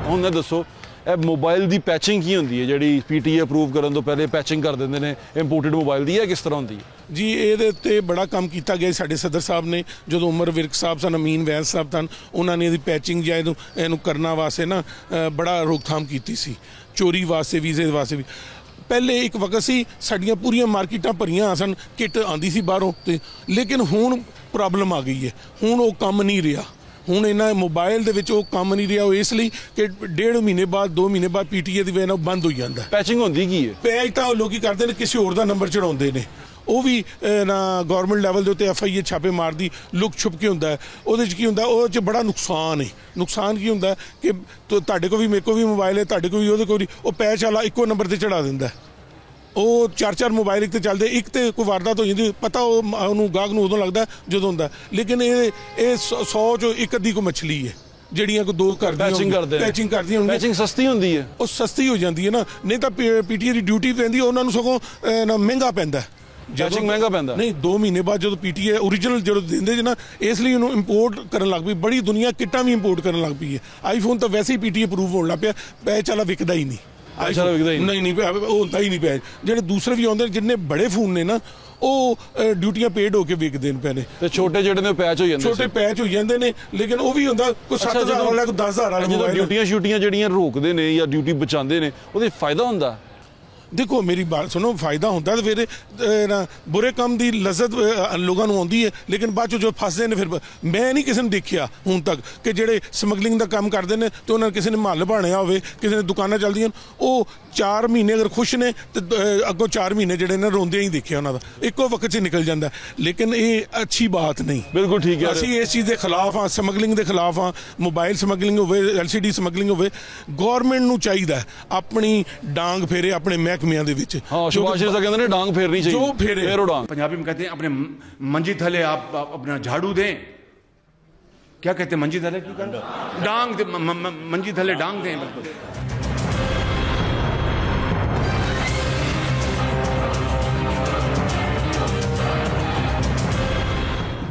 ਹੁਣ ਇਹ ਦੱਸੋ, ਇਹ ਮੋਬਾਈਲ ਦੀ ਪੈਚਿੰਗ ਕੀ ਹੁੰਦੀ ਹੈ, ਜਿਹੜੀ PTA ਅਪਰੂਵ ਕਰਨ ਤੋਂ ਪਹਿਲੇ ਪੈਚਿੰਗ ਕਰ ਦਿੰਦੇ ਨੇ ਇੰਪੋਰਟਡ ਮੋਬਾਈਲ ਦੀ, ਇਹ ਕਿਸ ਤਰ੍ਹਾਂ ਹੁੰਦੀ ਹੈ? ਜੀ ਇਹਦੇ ਉੱਤੇ ਬੜਾ ਕੰਮ ਕੀਤਾ ਗਿਆ ਸਾਡੇ ਸਦਰ ਸਾਹਿਬ ਨੇ। ਜਦੋਂ ਉਮਰ ਵਿਰਕ ਸਾਹਿਬ ਸਨ, ਅਮੀਨ ਵੈਦ ਸਾਹਿਬ ਸਨ, ਉਹਨਾਂ ਨੇ ਇਹਦੀ ਪੈਚਿੰਗ ਜਾਂ ਇਹਨੂੰ ਕਰਨ ਵਾਸਤੇ ਨਾ ਬੜਾ ਰੋਕਥਾਮ ਕੀਤੀ ਸੀ। ਚੋਰੀ ਵਾਸਤੇ, ਵੀਜ਼ੇ ਵਾਸਤੇ ਵੀ। ਪਹਿਲੇ ਇੱਕ ਵਕਤ ਸੀ ਸਾਡੀਆਂ ਪੂਰੀਆਂ ਮਾਰਕੀਟਾਂ ਭਰੀਆਂ ਸਨ, ਕਿੱਟ ਆਉਂਦੀ ਸੀ ਬਾਹਰੋਂ ਤੇ, ਲੇਕਿਨ ਹੁਣ ਪ੍ਰੋਬਲਮ ਆ ਗਈ ਹੈ। ਹੁਣ ਉਹ ਕੰਮ ਨਹੀਂ ਰਿਹਾ। ਹੁਣ ਇਹਨਾਂ ਮੋਬਾਈਲ ਦੇ ਵਿੱਚ ਉਹ ਕੰਮ ਨਹੀਂ ਰਿਹਾ। ਉਹ ਇਸ ਲਈ ਕਿ 1.5 ਮਹੀਨੇ ਬਾਅਦ, 2 ਮਹੀਨੇ ਬਾਅਦ PTA ਦੀ ਵਜ੍ਹਾ ਨਾਲ ਬੰਦ ਹੋ ਜਾਂਦਾ। ਪੈਚਿੰਗ ਹੁੰਦੀ ਕੀ ਹੈ? ਪੈਚ ਤਾਂ ਲੋਕੀ ਕਰਦੇ ਨੇ, ਕਿਸੇ ਹੋਰ ਦਾ ਨੰਬਰ ਚੜਾਉਂਦੇ ਨੇ। ਉਹ ਵੀ ਨਾ ਗੌਰਮੈਂਟ ਲੈਵਲ ਦੇ ਉੱਤੇ FIA ਛਾਪੇ ਮਾਰਦੀ, ਲੁਕ ਛੁਪ ਕੇ ਹੁੰਦਾ। ਉਹਦੇ 'ਚ ਕੀ ਹੁੰਦਾ, ਉਹ 'ਚ ਬੜਾ ਨੁਕਸਾਨ ਹੈ। ਨੁਕਸਾਨ ਕੀ ਹੁੰਦਾ ਕਿ ਤੁਹਾਡੇ ਕੋਲ ਵੀ, ਮੇਰੇ ਕੋਲ ਵੀ ਮੋਬਾਈਲ ਹੈ, ਤੁਹਾਡੇ ਕੋਲ ਵੀ, ਉਹਦੇ ਕੋਲ ਵੀ, ਉਹ ਪੈਚ ਵਾਲਾ ਇੱਕੋ ਨੰਬਰ ਤੇ ਚੜਾ ਦਿੰਦਾ। ਉਹ 4-4 ਮੋਬਾਈਲ ਇੱਕ ਤੇ ਚੱਲਦੇ, ਇੱਕ ਤੇ ਕੋਈ ਵਾਰਦਾਤ ਹੋ ਜਾਂਦੀ, ਪਤਾ ਉਹਨੂੰ ਗਾਹਕ ਨੂੰ ਉਦੋਂ ਲੱਗਦਾ ਜਦੋਂ ਹੁੰਦਾ, ਲੇਕਿਨ ਇਹ 100 ਚੋਂ ਇੱਕ ਅੱਧੀ ਕੋ ਮਛਲੀ ਹੈ ਜਿਹੜੀਆਂ ਕੋ ਦੋ ਕਰਦੀਆਂ ਪੈਚਿੰਗ ਕਰਦੇ ਨੇ। ਪੈਚਿੰਗ ਕਰਦੀਆਂ ਹੁੰਦੀਆਂ। ਪੈਚਿੰਗ ਸਸਤੀ ਹੁੰਦੀ ਹੈ, ਉਹ ਸਸਤੀ ਹੋ ਜਾਂਦੀ ਹੈ ਨਾ, ਨਹੀਂ ਤਾਂ ਪੀਟੀਏ ਦੀ ਡਿਊਟੀ ਪੈਂਦੀ ਉਹਨਾਂ ਨੂੰ ਸਗੋਂ ਮਹਿੰਗਾ ਪੈਂਦਾ। ਪੈਚਿੰਗ ਮਹਿੰਗਾ ਪੈਂਦਾ ਨਹੀਂ, 2 ਮਹੀਨੇ ਬਾਅਦ ਜਦੋਂ ਪੀਟੀਏ ਓਰੀਜਨਲ ਜਦੋਂ ਦਿੰਦੇ ਜੇ ਨਾ, ਇਸ ਲਈ ਉਹਨੂੰ ਇੰਪੋਰਟ ਕਰਨ ਲੱਗ ਪਈ। ਬੜੀ ਦੁਨੀਆ ਕਿੱਟਾਂ ਵੀ ਇੰਪੋਰਟ ਕਰਨ ਲੱਗ ਪਈ ਹੈ। ਆਈਫੋਨ ਤਾਂ ਵੈਸੇ ਹੀ ਪੀਟੀਏ ਅਪਰੂਵ ਹੋਣ ਲੱਗ ਪਿਆ, ਪੈਚ ਵਾਲਾ ਵਿਕਦਾ ਹੀ ਨਹੀਂ। ਨਹੀਂ ਉਹ ਹੁੰਦਾ ਹੀ ਨਹੀਂ ਪੈਚ। ਜਿਹੜੇ ਦੂਸਰੇ ਵੀ ਆਉਂਦੇ ਜਿੰਨੇ ਬੜੇ ਫੋਨ ਨੇ ਨਾ, ਉਹ ਡਿਊਟੀਆਂ ਪੇਡ ਹੋ ਕੇ ਵਿਕਦੇ ਨੇ ਪੈਣੇ, ਤੇ ਛੋਟੇ ਜਿਹੜੇ ਨੇ ਪੈਚ ਹੋ ਜਾਂਦੇ, ਛੋਟੇ ਪੈਚ ਹੋ ਜਾਂਦੇ ਨੇ। ਲੇਕਿਨ ਉਹ ਵੀ ਹੁੰਦਾ ਕੋਈ 7,000 ਵਾਲਾ, ਕੋਈ 10,000 ਵਾਲਾ। ਜਦੋਂ ਡਿਊਟੀਆਂ ਸ਼ੂਟੀਆਂ ਜਿਹੜੀਆਂ ਰੋਕਦੇ ਨੇ ਜਾਂ ਡਿਊਟੀ ਬਚਾਉਂਦੇ ਨੇ, ਉਹਦੇ ਫਾਇਦਾ ਹੁੰਦਾ। ਦੇਖੋ ਮੇਰੀ ਬਾਤ ਸੁਣੋ, ਫਾਇਦਾ ਹੁੰਦਾ ਤਾਂ ਫਿਰ ਬੁਰੇ ਕੰਮ ਦੀ ਲਜ਼ਤ ਲੋਕਾਂ ਨੂੰ ਆਉਂਦੀ ਹੈ, ਲੇਕਿਨ ਬਾਅਦ ਚੋਂ ਜੋ ਫਸਦੇ ਨੇ ਫਿਰ ਮੈਂ ਨਹੀਂ ਕਿਸੇ ਨੂੰ ਦੇਖਿਆ ਹੁਣ ਤੱਕ ਕਿ ਜਿਹੜੇ ਸਮਗਲਿੰਗ ਦਾ ਕੰਮ ਕਰਦੇ ਨੇ ਤੇ ਉਹਨਾਂ ਨੇ ਕਿਸੇ ਨੇ ਮਹੱਲ ਬਣਿਆ ਹੋਵੇ, ਕਿਸੇ ਨੇ ਦੁਕਾਨਾਂ ਚੱਲਦੀਆਂ, ਉਹ 4 ਮਹੀਨੇ ਅਗਰ ਖੁਸ਼ ਨੇ ਤੇ ਅੱਗੋਂ 4 ਮਹੀਨੇ ਜਿਹੜੇ ਨੇ ਰੋਂਦੇ ਹੀ ਦੇਖਿਆ ਉਹਨਾਂ ਦਾ, ਇੱਕੋ ਵਕਤ 'ਚ ਨਿਕਲ ਜਾਂਦਾ। ਲੇਕਿਨ ਇਹ ਅੱਛੀ ਬਾਤ ਨਹੀਂ। ਬਿਲਕੁਲ ਠੀਕ ਹੈ, ਅਸੀਂ ਇਸ ਚੀਜ਼ ਦੇ ਖਿਲਾਫ ਹਾਂ, ਸਮਗਲਿੰਗ ਦੇ ਖਿਲਾਫ ਹਾਂ। ਮੋਬਾਈਲ ਸਮਗਲਿੰਗ ਹੋਵੇ, LCD ਸਮਗਲਿੰਗ ਹੋਵੇ, ਗੌਰਮੈਂਟ ਨੂੰ ਚਾਹੀਦਾ ਆਪਣੀ ਡਾਂਗ ਫੇਰੇ ਆਪਣੇ ਮਹਿਕਮਿਆਂ ਦੇ ਵਿੱਚ। ਹਾਂ, ਸੁਭਾਸ਼ ਜੀ ਕਹਿੰਦੇ ਨੇ ਡਾਂਗ ਫੇਰਨੀ ਚਾਹੀਦੀ, ਜੋ ਫੇਰੇ ਫੇਰੋ ਡਾਂग। पंजाबी में कहते हैं अपने मंजी थले आप अपना झाड़ू दें। क्या कहते हैं मंजी थले की डांग मंजी थले डांग दें। बिल्कुल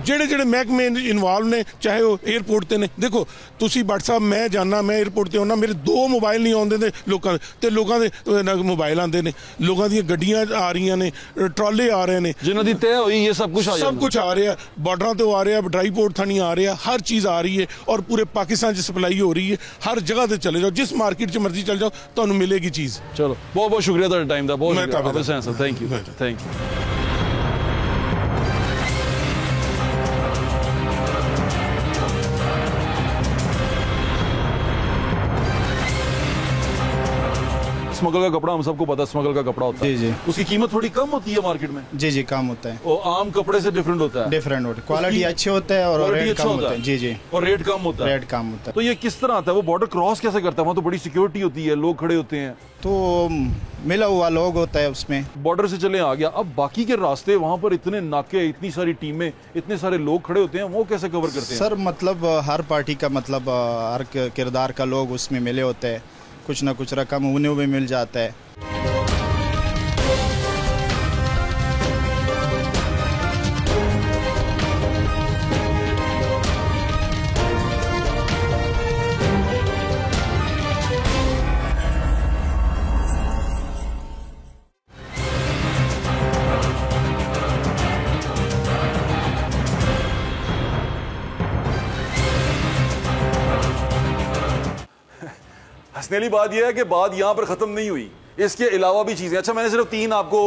ਜਿਹੜੇ ਮਹਿਕਮੇ ਇਨਵੋਲਵ ਨੇ, ਚਾਹੇ ਉਹ 에ਅਰਪੋਰਟ ਤੇ ਨੇ। ਦੇਖੋ ਤੁਸੀਂ WhatsApp, ਮੈਂ ਜਾਣਾ, ਮੈਂ 에ਅਰਪੋਰਟ ਤੇ ਆਉਣਾ, ਮੇਰੇ 2 ਮੋਬਾਈਲ ਨਹੀਂ ਆਉਂਦੇ ਨੇ ਲੋਕਾਂ ਦੇ, ਤੇ ਲੋਕਾਂ ਦੇ ਮੋਬਾਈਲ ਆਉਂਦੇ ਨੇ, ਲੋਕਾਂ ਦੀਆਂ ਗੱਡੀਆਂ ਆ ਰਹੀਆਂ ਨੇ, ਟਰਾਲੇ ਆ ਰਹੇ ਨੇ ਜਿਨ੍ਹਾਂ ਦੀ ਤੈਅ ਹੋਈ, ਇਹ ਸਭ ਕੁਝ ਆ ਜਾਂਦਾ, ਸਭ ਕੁਝ ਆ ਰਿਹਾ, ਬਾਰਡਰਾਂ ਤੋਂ ਆ ਰਿਹਾ, ਡਰਾਈਪੋਰਟ ਥਾਣੀ ਆ ਰਿਹਾ, ਹਰ ਚੀਜ਼ ਆ ਰਹੀ ਹੈ ਔਰ ਪੂਰੇ ਪਾਕਿਸਤਾਨ 'ਚ ਸਪਲਾਈ ਹੋ ਰਹੀ ਹੈ। ਹਰ ਜਗ੍ਹਾ ਤੇ ਚਲੇ ਜਾਓ, ਜਿਸ ਮਾਰਕੀਟ 'ਚ ਮਰਜ਼ੀ ਚਲੇ ਜਾਓ, ਤੁਹਾਨੂੰ ਮਿਲੇਗੀ ਚੀਜ਼। ਚਲੋ ਬਹੁਤ ਬਹੁਤ ਸ਼ੁਕਰੀਆ ਤੁਹਾਡੇ ਟਾਈਮ ਦਾ, ਬਹੁਤ ਸ਼ੁਕਰੀਆ। Thank you, thank you. Smuggle का कपड़ा हम सबको पता है, स्मगल का कपड़ा होता है जी जी, उसकी कीमत थोड़ी कम होती है मार्केट में। जी जी, कम होता है, वो आम कपड़े से डिफरेंट होता है, डिफरेंट होता है, क्वालिटी अच्छे होते हैं और रेट कम होता है। जी जी, और रेट कम होता है, रेट कम होता है। तो ये किस तरह आता है? वो बॉर्डर क्रॉस कैसे करता है? वहाँ तो बड़ी सिक्योरिटी होती है, लोग खड़े होते हैं, तो मिला हुआ लोग होता है उसमें। बॉर्डर से चले आ गया, अब बाकी के रास्ते वहाँ पर इतने नाके, इतनी सारी टीमें, इतने सारे लोग खड़े होते हैं, वो कैसे कवर करते हैं? सर मतलब हर पार्टी का मतलब हर किरदार का लोग उसमें मिले होते हैं, कुछ ना कुछ रकम उन्हें भी मिल जाता है। हंसने वाली बात यह है कि बात यहाँ पर ख़त्म नहीं हुई, इसके अलावा भी चीज़ें। अच्छा, मैंने सिर्फ 3 आपको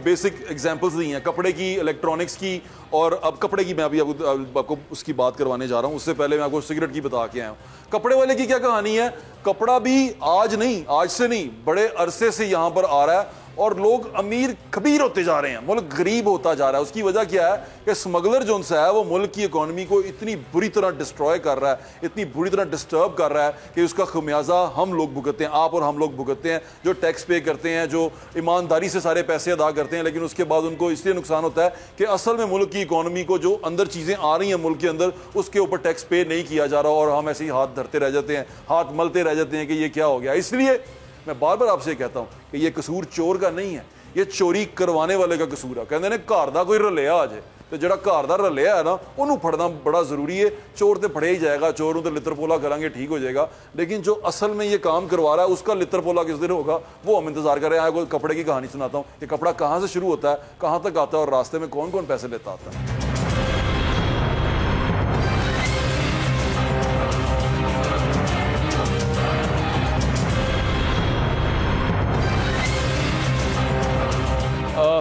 बेसिक एग्जांपल्स दी हैं, कपड़े की, इलेक्ट्रॉनिक्स की, और अब कपड़े की मैं अभी आपको उसकी बात करवाने जा रहा हूँ। उससे पहले मैं आपको सिगरेट की बता के आया हूँ। कपड़े वाले की क्या कहानी है? कपड़ा भी आज नहीं, आज से नहीं, बड़े अरसे से यहाँ पर आ रहा है और लोग अमीर खबीर होते जा रहे हैं, मुल्क गरीब होता जा रहा है। उसकी वजह क्या है कि स्मगलर जो सा है वो मुल्क की इकोनॉमी को इतनी बुरी तरह डिस्ट्रॉय कर रहा है, इतनी बुरी तरह डिस्टर्ब कर रहा है कि उसका खमियाजा हम लोग भुगतते हैं, आप और हम लोग भुगतते हैं, जो टैक्स पे करते हैं, जो ईमानदारी से सारे पैसे अदा करते हैं, लेकिन उसके बाद उनको इसलिए नुकसान होता है कि असल में मुल्क की इकोनॉमी को जो अंदर चीज़ें आ रही हैं मुल्क के अंदर, उसके ऊपर टैक्स पे नहीं किया जा रहा और हम ऐसे ही हाथ धरते रह जाते हैं, हाथ मलते रह जाते हैं कि ये क्या हो गया। इसलिए मैं बार बार आपसे कहता हूँ कि ये कसूर चोर का नहीं है, ये चोरी करवाने वाले का कसूर है। कहते हैं घर दा कोई रलिया आ जाए, तो जो घर दा रलिया है ना, उन्होंने फड़ना बड़ा जरूरी है। चोर तो फड़े ही जाएगा, चोर नूं तो लित्र पोला करांगे, ठीक हो जाएगा, लेकिन जो असल में ये काम करवा रहा है उसका लित्र पोला किस दिन होगा, वो हम इंतजार कर रहे हैं। कपड़े की कहानी सुनाता हूँ। ये कपड़ा कहाँ से शुरू होता है, कहाँ तक आता है और रास्ते में कौन कौन पैसे लेता आता है।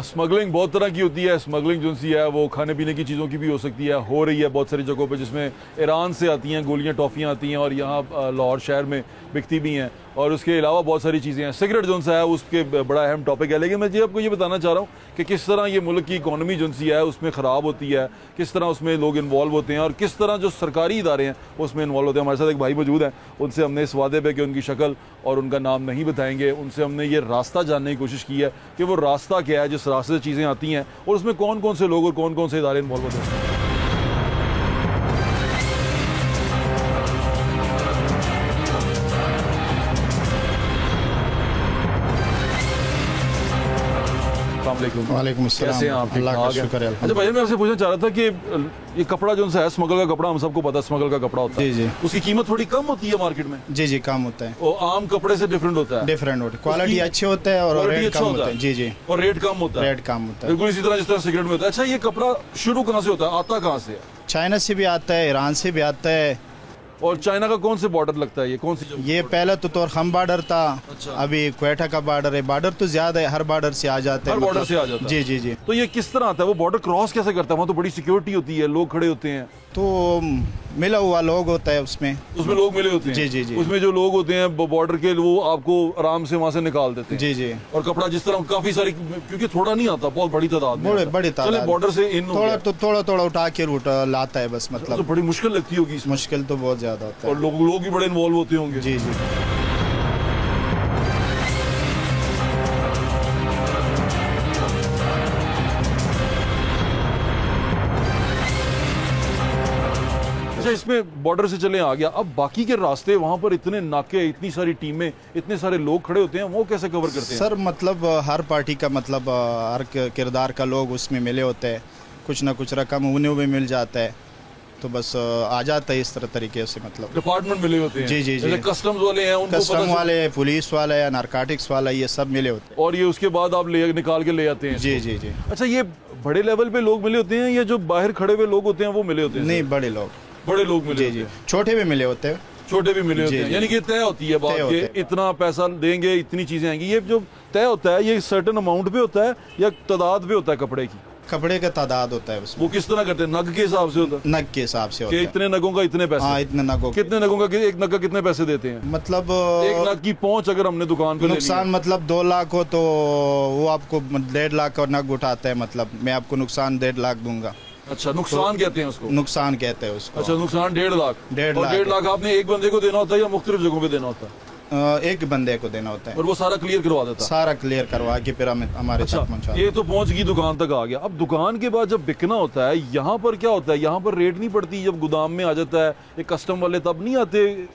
स्मगलिंग बहुत तरह की होती है। स्मगलिंग जो सी है वो खाने पीने की चीज़ों की भी हो सकती है, हो रही है बहुत सारी जगहों पे, जिसमें ईरान से आती हैं गोलियां, टॉफ़ियां आती हैं और यहाँ लाहौर शहर में बिकती भी हैं। और उसके अलावा बहुत सारी चीज़ें हैं। सिगरेट जो सा है उसके बड़ा अहम टॉपिक है, लेकिन मैं जी आपको ये बताना चाह रहा हूँ कि किस तरह ये मुल्क की इकॉनमी जो सी है उसमें ख़राब होती है, किस तरह उसमें लोग इन्वॉल्व होते हैं और किस तरह जो सरकारी इदारे हैं उसमें इन्वॉल्व होते हैं। हमारे साथ एक भाई मौजूद हैं, उनसे हमने इस वादे पे कि उनकी शक्ल और उनका नाम नहीं बताएंगे, उनसे हमने ये रास्ता जानने की कोशिश की है कि वो रास्ता क्या है जिस रास्ते से चीज़ें आती हैं और उसमें कौन कौन से लोग और कौन कौन से इदारे इन्वॉल्व होते हैं। वालेकुम अस्सलाम। कैसे हैं आप? अल्लाह का ठीक ठाक शुक्र है। हैं? अच्छा भाई, मैं आपसे पूछना चाह रहा था कि ये कपड़ा जो है स्मगल का कपड़ा, हम सबको पता है स्मगल का कपड़ा होता है, जी जी उसकी कीमत थोड़ी कम होती है मार्केट में, जी जी कम होता है, और आम कपड़े से डिफरेंट होता है, डिफरेंट होता है, क्वालिटी अच्छे होता है और क्वालिटी रेट अच्छा कम होता है। जी जी, और रेट कम होता है, रेट कम होता है। बिल्कुल इसी तरह जिस तरह सिगरेट में होता है। अच्छा, ये कपड़ा शुरू कहाँ से होता है, आता कहाँ से है? चाइना से भी आता है, ईरान से भी आता है। और चाइना का कौन से बॉर्डर लगता है, ये कौन सी जगह? ये पहले तो तोरखम बॉर्डर था, अच्छा। अभी क्वेटा का बॉर्डर है। बॉर्डर तो ज्यादा है, हर बॉर्डर से आ जाते हैं, हर बॉर्डर से आ जाता है। जी जी जी। तो ये किस तरह आता है, वो बॉर्डर क्रॉस कैसे करता है? वहाँ तो बड़ी सिक्योरिटी होती है, लोग खड़े होते हैं, तो मिला हुआ लोग होता है उसमें लोग मिले होते हैं। जी जी जी। उसमें जो लोग होते हैं बॉर्डर के, वो आपको आराम से वहाँ से निकाल देते हैं। जी जी। और कपड़ा जिस तरह काफी सारी, क्योंकि थोड़ा नहीं आता, बहुत बड़ी तादाद में आता है। बड़ी तादाद। चले बॉर्डर से इन हो थोड़ा गया। तो थोड़ा उठा के रूट लाता है बस, तो मतलब बड़ी मुश्किल लगती होगी इसमें, मुश्किल तो बहुत ज्यादा होता और है। लोग भी बड़े इन्वॉल्व होते होंगे। जी जी। अच्छा, इसमें बॉर्डर से चले आ गया, अब बाकी के रास्ते वहाँ पर इतने नाके, इतनी सारी टीमें, इतने सारे लोग खड़े होते हैं, वो कैसे कवर करते हैं? सर मतलब हर पार्टी का मतलब हर किरदार का लोग उसमें मिले होते हैं, कुछ ना कुछ रकम उन्हें भी मिल जाता है, तो बस आ जाता है इस तरह तरीके से। मतलब डिपार्टमेंट मिले होते हैं। जी जी जी। जैसे कस्टम्स वाले हैं, उनको कस्टम पता वाले, पुलिस वाला या नारकोटिक्स वाला, ये सब मिले होते और ये उसके बाद आप निकाल के ले आते हैं हैं। जी इसको। जी जी। अच्छा, ये बड़े लेवल पे लोग मिले होते हैं या जो बाहर खड़े हुए लोग होते हैं वो मिले होते हैं? नहीं, बड़े लोग, बड़े लोग मिले जी होते जी। हैं, छोटे भी मिले होते हैं, छोटे भी मिले होते जी, हैं, जी। यानी कि तय होती है बात तय होते कि हैं। इतना पैसा देंगे, इतनी चीजें आएंगी। ये जो तय होता है, ये सर्टेन अमाउंट पे होता है या तादाद पे होता है कपड़े की? कपड़े का तादाद होता है उसमें, वो किस तरह करते हैं? नग के हिसाब से होता है नग के हिसाब से कि होता है। इतने नगों का इतने पैसे? हाँ, इतने नगों के। कितने नगों का, एक नग का कितने पैसे देते हैं? मतलब एक नग की पहुंच अगर हमने दुकान पे ले ली नुकसान मतलब 2 लाख हो तो वो आपको 1.5 लाख का नग उठाता है, मतलब मैं आपको नुकसान 1.5 लाख दूंगा। अच्छा, नुकसान कहते हैं उसको? नुकसान कहते हैं उसको। अच्छा, नुकसान 1.5 लाख। 1.5 और लाख 1.5 लाख आपने एक बंदे को देना होता है या मुख्तलिफ जगहों पे देना होता है? एक बंदे को देना होता है, और वो सारा क्लियर करवा देता है? सारा क्लियर करवा के फिर हमें हमारे अच्छा, तक पहुंचा। ये तो पहुंच गई, दुकान तक आ गया। अब दुकान के बाद जब बिकना होता है, यहाँ पर क्या होता है? यहाँ पर रेट नहीं पड़ती जब गोदाम में आ जाता है? ये कस्टम वाले तब नहीं आते?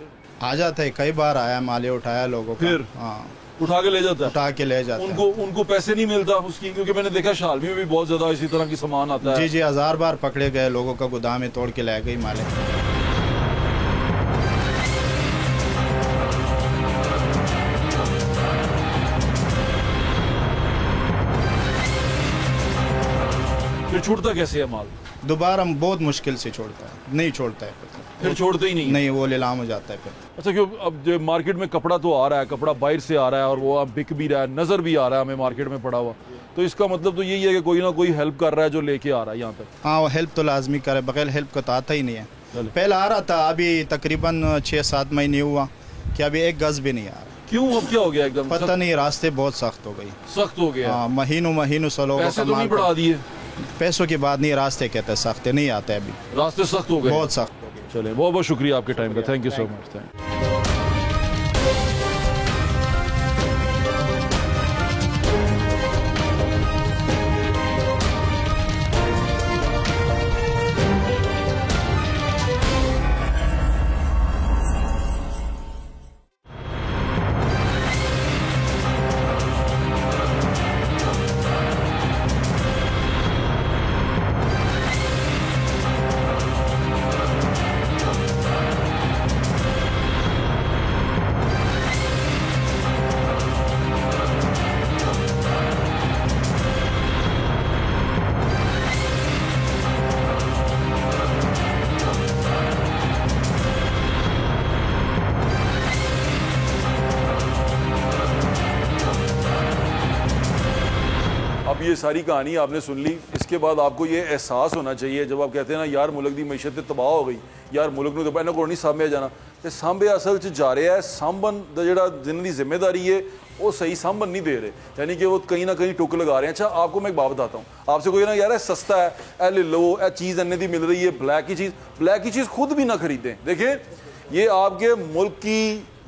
आ जाता है, कई बार आया, माले उठाया लोगों का। फिर? हाँ, उठा के ले जाता है? उठा के ले जाता है। उनको पैसे नहीं मिलता उसकी? क्योंकि मैंने देखा शालमी में भी बहुत ज्यादा इसी तरह की सामान आता है। जी जी, 1000 बार पकड़े गए, लोगों का गोदाम में तोड़ के ले गई माले। फिर छूटता कैसे है माल? दोबारा बहुत मुश्किल से छोड़ता है, नहीं छोड़ता है फिर छोड़ते ही नहीं? नहीं, वो नीलाम हो जाता है फिर। अच्छा, क्यों? अब जो मार्केट में कपड़ा तो आ रहा है, कपड़ा बाहर से आ रहा है और वो अब बिक भी रहा है, नजर भी आ रहा है हमें मार्केट में पड़ा हुआ, तो इसका मतलब तो यही है कि कोई ना कोई हेल्प कर रहा है जो लेके आ रहा है यहाँ तक। हाँ, वो हेल्प तो लाजमी करे, बगैर हेल्प का तो आता ही नहीं है। पहले आ रहा था, अभी तकरीबन 6-7 महीने हुआ कि अभी 1 गज भी नहीं आ रहा। क्यों? अब क्या हो गया एकदम? पता नहीं, रास्ते बहुत सख्त हो गई। सख्त हो गया? हाँ, महीनों से लोगों पैसे का तो नहीं माल बढ़ा दिए? पैसों की बात नहीं, रास्ते कहते हैं सख्त नहीं आते, अभी रास्ते सख्त हो गए? बहुत सख्त हो गए। चले, बहुत बहुत शुक्रिया आपके टाइम का, thank you so much. Thank अब ये सारी कहानी आपने सुन ली, इसके बाद आपको ये एहसास होना चाहिए जब आप कहते हैं ना यार मुल्क की मैशत तबाह हो गई, यार मुल्क ਨੂੰ ਤਾਂ ਇਹਨਾਂ ਕੋਲ ਨਹੀਂ ਸਾਂਭਿਆ ਜਾਣਾ, ਤੇ ਸਾਂਭਿਆ ਅਸਲ 'ਚ ਜਾ ਰਿਹਾ ਹੈ ਸਾਂਭਣ ਦਾ ਜਿਹੜਾ ਜਿਨ੍ਹਾਂ ਦੀ ਜ਼ਿੰਮੇਵਾਰੀ है वो सही सामान नहीं दे रहे, यानी कि वो कहीं ना कहीं टुक लगा रहे हैं। अच्छा आपको मैं एक बात बताता हूँ, आपसे कोई ना यार सस्ता है ए ले लो, ए चीज़ अन्य दी मिल रही है, ब्लैक की चीज़ खुद भी ना खरीदें। देखिए ये आपके मुल्क की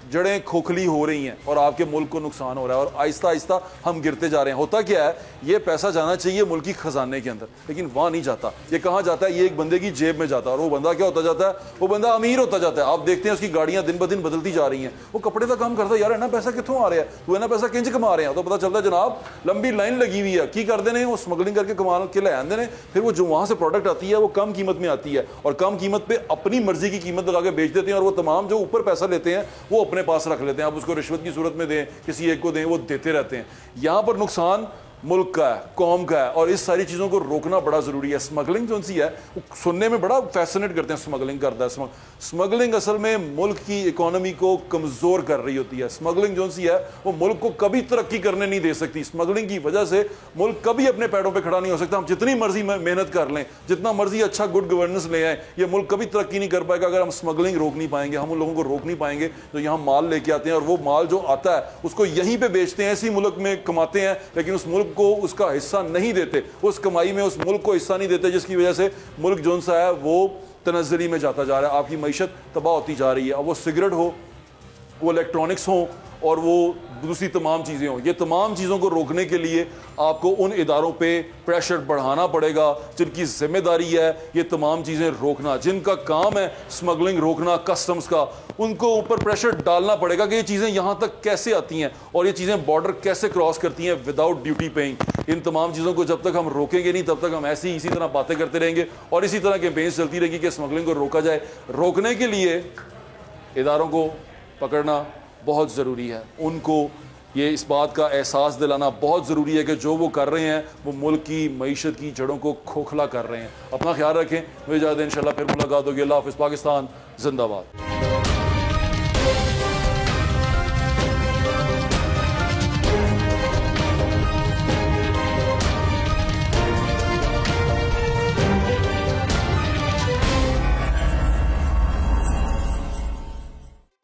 जड़ें खोखली हो रही हैं और आपके मुल्क को नुकसान हो रहा है और आहिस्ता आहिस्ता हम गिरते जा रहे हैं। होता क्या है, ये पैसा जाना चाहिए मुल्क की खजाने के अंदर, लेकिन वहाँ नहीं जाता। ये कहाँ जाता है, ये एक बंदे की जेब में जाता है और वो बंदा क्या होता जाता है, वो बंदा अमीर होता जाता है। आप देखते हैं उसकी गाड़ियाँ दिन ब दिन बदलती जा रही हैं, वो कपड़े का काम करता है, यार इन्ना पैसा कितों आ रहा है, वो इन्ना पैसा किंज कमा रहे हैं, तो पता चलता है जनाब लंबी लाइन लगी हुई है। की करते हैं वो स्मगलिंग करके कमा के ले आते हैं, फिर वो जो वहाँ से प्रोडक्ट आती है वो कम कीमत में आती है और कम कीमत पर अपनी मर्जी की कीमत लगा के बेच देते हैं और वो तमाम जो ऊपर पैसा लेते हैं वो अपने पास रख लेते हैं। उसको रिश्वत की सूरत में दें, किसी एक को दें, वो देते रहते हैं। यहां पर नुकसान मुल्क का है, कौम का है और इस सारी चीज़ों को रोकना बड़ा ज़रूरी है। स्मगलिंग जो सी है वो सुनने में बड़ा फैसिनेट करते हैं, स्मगलिंग करता है। स्मगलिंग असल में मुल्क की इकोनॉमी को कमज़ोर कर रही होती है। स्मगलिंग जो सी है वो मुल्क को कभी तरक्की करने नहीं दे सकती। स्मगलिंग की वजह से मुल्क कभी अपने पैरों पर खड़ा नहीं हो सकता। हम जितनी मर्जी मेहनत कर लें, जितना मर्जी अच्छा गुड गवर्नेंस ले आए, ये मुल्क कभी तरक्की नहीं कर पाएगा अगर हम स्मगलिंग रोक नहीं पाएंगे। हम उन लोगों को रोक नहीं पाएंगे जो यहाँ माल लेके आते हैं और वो माल जो आता है उसको यहीं पर बेचते हैं, इसी मुल्क में कमाते हैं, लेकिन उस मुल्क को उसका हिस्सा नहीं देते, उस कमाई में उस मुल्क को हिस्सा नहीं देते, जिसकी वजह से मुल्क जोन सा है वो तनज़्ज़ुली में जाता जा रहा है। आपकी मईशत तबाह होती जा रही है। अब वो सिगरेट हो, वो इलेक्ट्रॉनिक्स हो और वो दूसरी तमाम चीज़ें हों, ये तमाम चीज़ों को रोकने के लिए आपको उन इदारों पे प्रेशर बढ़ाना पड़ेगा जिनकी जिम्मेदारी है ये तमाम चीज़ें रोकना, जिनका काम है स्मगलिंग रोकना, कस्टम्स का, उनको ऊपर प्रेशर डालना पड़ेगा कि ये चीज़ें यहाँ तक कैसे आती हैं और ये चीज़ें बॉर्डर कैसे क्रॉस करती हैं विदाउट ड्यूटी पेइंग। इन तमाम चीज़ों को जब तक हम रोकेंगे नहीं तब तक हम ऐसी इसी तरह बातें करते रहेंगे और इसी तरह कैंपेन्स चलती रहेगी कि स्मगलिंग को रोका जाए। रोकने के लिए इदारों को पकड़ना बहुत ज़रूरी है, उनको ये इस बात का एहसास दिलाना बहुत ज़रूरी है कि जो वो कर रहे हैं वो मुल्क की मईशत की जड़ों को खोखला कर रहे हैं। अपना ख्याल रखें, मुझे इजाज़त दें, इंशाल्लाह फिर मुलाकात होगी। अल्लाह हाफ़िज़। पाकिस्तान जिंदाबाद।